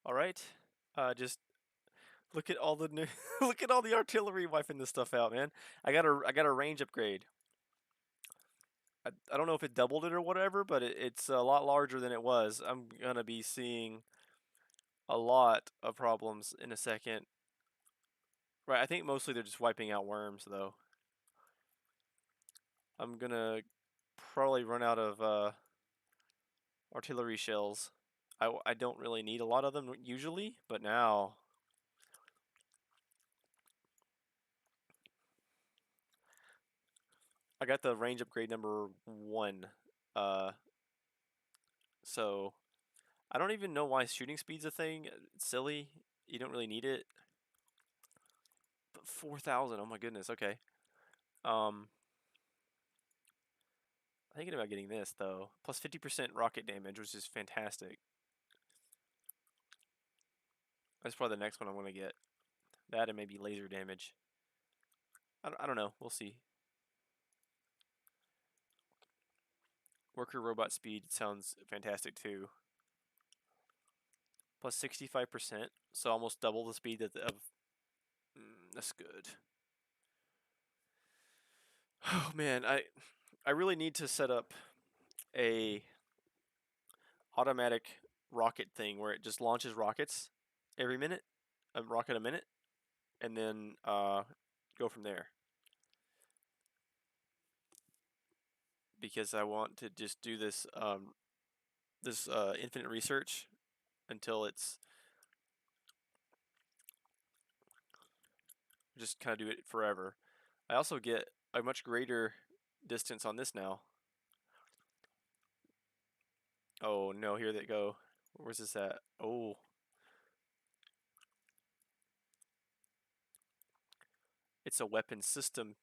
All right. Just look at all the new, look at all the artillery wiping this stuff out, man. I got a range upgrade. I don't know if it doubled it or whatever, but it's a lot larger than it was. I'm gonna be seeing a lot of problems in a second. Right, I think mostly they're just wiping out worms though. I'm gonna probably run out of artillery shells. I don't really need a lot of them usually, but now I got the range upgrade number 1. Uh, so I don't even know why shooting speed's a thing. It's silly. You don't really need it. But 4,000. Oh my goodness. Okay. Um, Thinking about getting this though. Plus 50% rocket damage, which is fantastic. That's probably the next one I'm gonna get. That and maybe laser damage. I don't know. We'll see. Worker robot speed sounds fantastic too. Plus 65%, so almost double the speed of. That's good. Oh man, I really need to set up a automatic rocket thing where it just launches rockets every minute, a rocket a minute, and then go from there. Because I want to just do this infinite research until it's just kind of do it forever. I also get a much greater distance on this now. Oh no, here they go. Where's this at? Oh, it's a weapon system.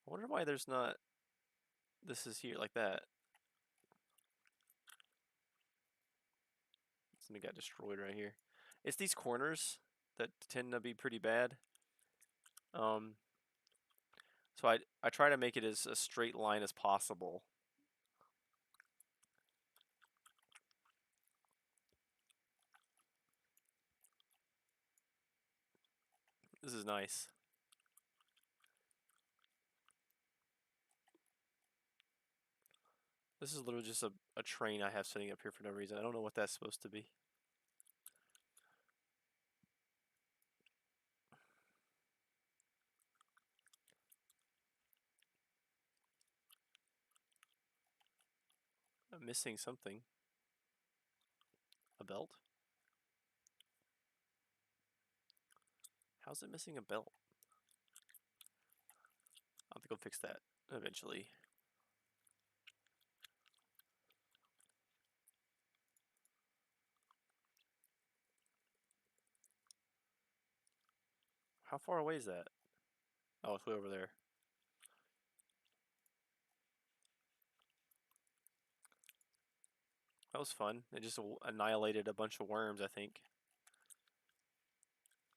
I wonder why there's not. This is here like that. Something got destroyed right here. It's these corners that tend to be pretty bad. Um, so I try to make it as a straight line as possible. This is nice. This is literally just a train I have sitting up here for no reason. I don't know what that's supposed to be. I'm missing something. A belt? How's it missing a belt? I'll have to go fix that eventually. How far away is that? Oh, it's way over there. That was fun. It just annihilated a bunch of worms, I think.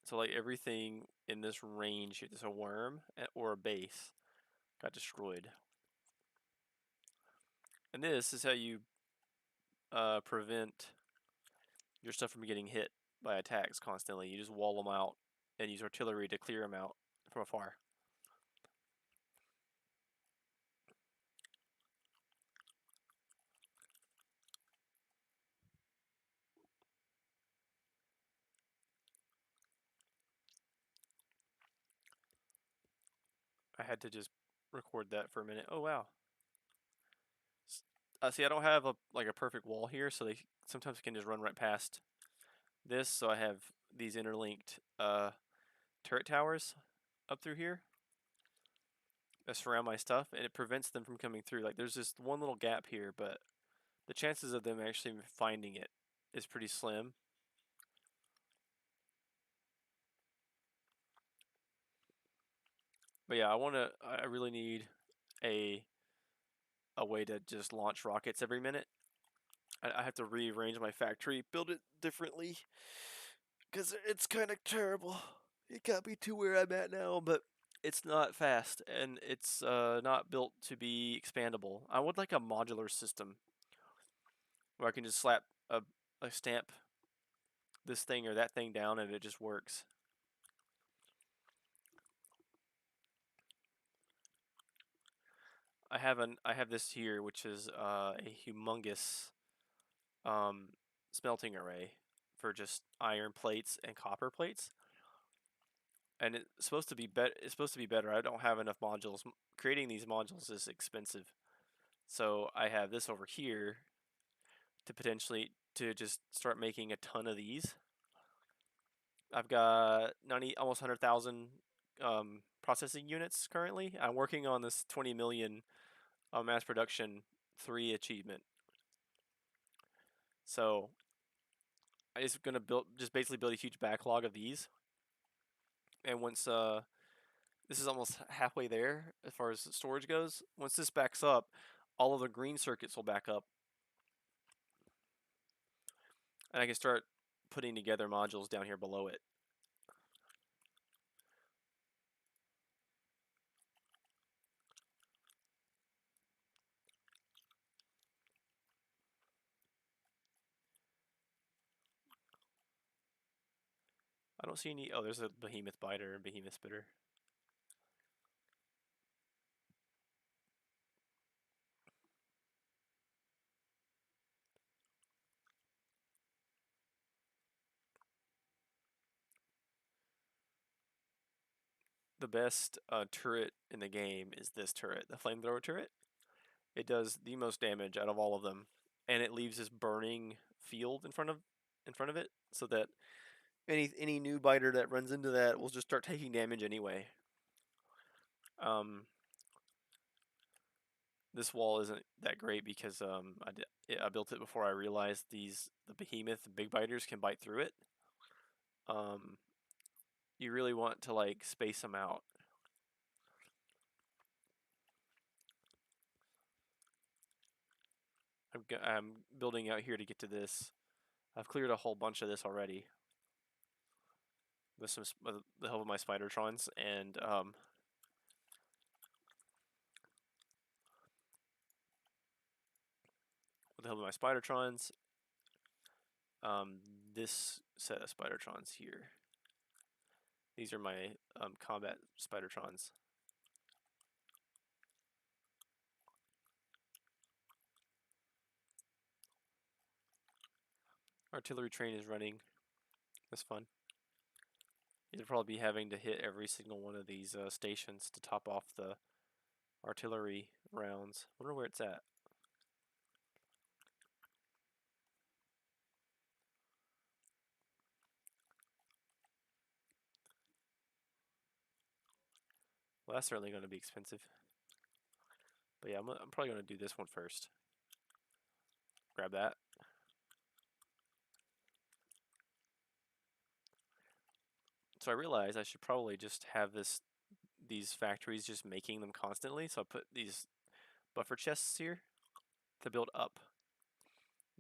So like everything in this range, there's a worm or a base, got destroyed. And this is how you prevent your stuff from getting hit by attacks constantly. You just wall them out and use artillery to clear them out from afar. I had to just record that for a minute. Oh wow. See, I don't have a perfect wall here, so they sometimes can just run right past this. So I have these interlinked turret towers up through here that surround my stuff, and it prevents them from coming through. Like there's just one little gap here, but the chances of them actually finding it is pretty slim. But yeah, I really need a a way to just launch rockets every minute. I have to rearrange my factory, build it differently, because it's kind of terrible. It got me to where I'm at now, but it's not fast, and it's not built to be expandable. I would like a modular system where I can just slap like stamp this thing or that thing down and it just works. I have this here, which is a humongous um, smelting array for just iron plates and copper plates, and it's supposed to be It's supposed to be better. I don't have enough modules. Creating these modules is expensive, so I have this over here to potentially to just start making a ton of these. I've got 90, almost 100,000 processing units currently. I'm working on this 20 million mass production 3 achievement. So I just gonna just basically build a huge backlog of these. And once this is almost halfway there as far as storage goes. Once this backs up, all of the green circuits will back up, and I can start putting together modules down here below it. I don't see any. Oh, there's a behemoth biter and behemoth spitter. The best turret in the game is this turret, the flamethrower turret. It does the most damage out of all of them, and it leaves this burning field in front of it, so that any new biter that runs into that will just start taking damage anyway. Um, this wall isn't that great because I built it before I realized the behemoth big biters can bite through it. Um, you really want to like space them out. I'm building out here to get to this. I've cleared a whole bunch of this already with the help of my spidertrons, and with the help of my spidertrons, um, this set of spidertrons here. These are my combat spidertrons. Artillery train is running. That's fun. You'll probably be having to hit every single one of these stations to top off the artillery rounds. Wonder where it's at. Well, that's certainly going to be expensive. But yeah, I'm probably going to do this one first. Grab that. So I realized I should probably just have these factories just making them constantly. So I put these buffer chests here to build up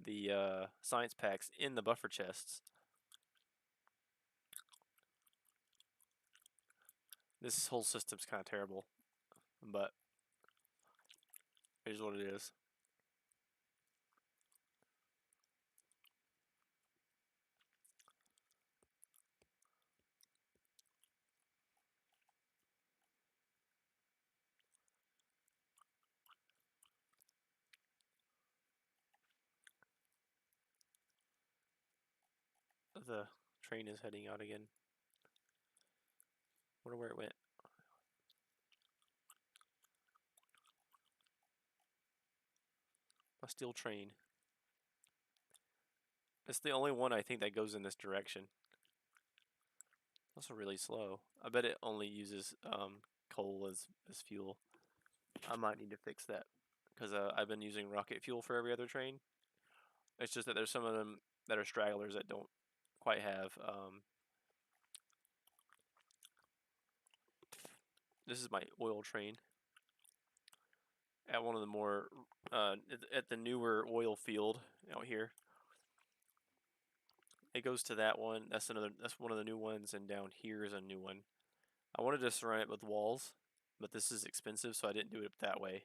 the science packs in the buffer chests. This whole system's kind of terrible, but here's what it is. The train is heading out again. Wonder where it went. A steel train. It's the only one I think that goes in this direction. Also really slow. I bet it only uses coal as fuel. I might need to fix that because I've been using rocket fuel for every other train. It's just that there's some of them that are stragglers that don't quite have. This is my oil train at one of the more at the newer oil field out here. It goes to that one. That's another. That's one of the new ones, and down here is a new one. I wanted to surround it with walls, but this is expensive, so I didn't do it that way.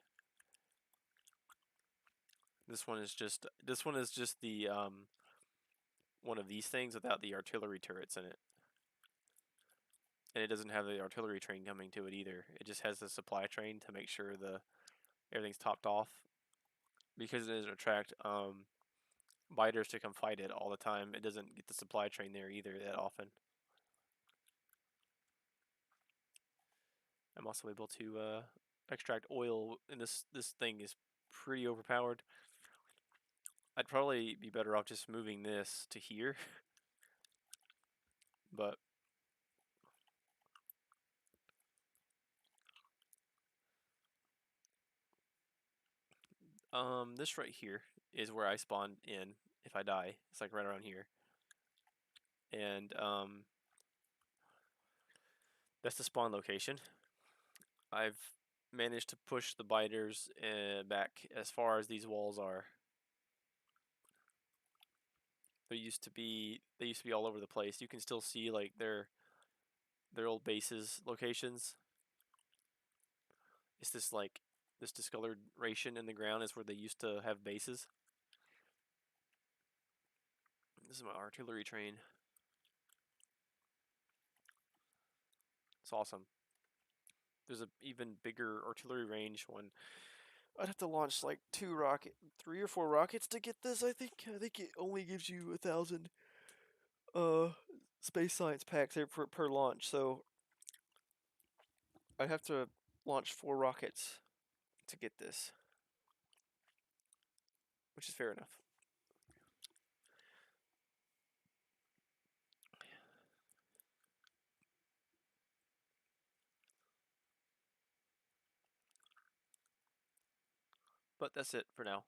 This one is just the one of these things without the artillery turrets in it. And it doesn't have the artillery train coming to it either. It just has the supply train to make sure everything's topped off. Because it doesn't attract biters to come fight it all the time, it doesn't get the supply train there either that often. I'm also able to extract oil, and this thing is pretty overpowered. I'd probably be better off just moving this to here, but this right here is where I spawn in if I die. It's like right around here, and that's the spawn location. I've managed to push the biters back as far as these walls are. They used to be all over the place. You can still see like their old bases locations. It's this like this discoloration in the ground is where they used to have bases. This is my artillery train. It's awesome. There's a even bigger artillery range one. I'd have to launch like 3 or 4 rockets to get this. I think it only gives you 1,000 uh space science packs per launch. So I'd have to launch 4 rockets to get this, which is fair enough. But that's it for now.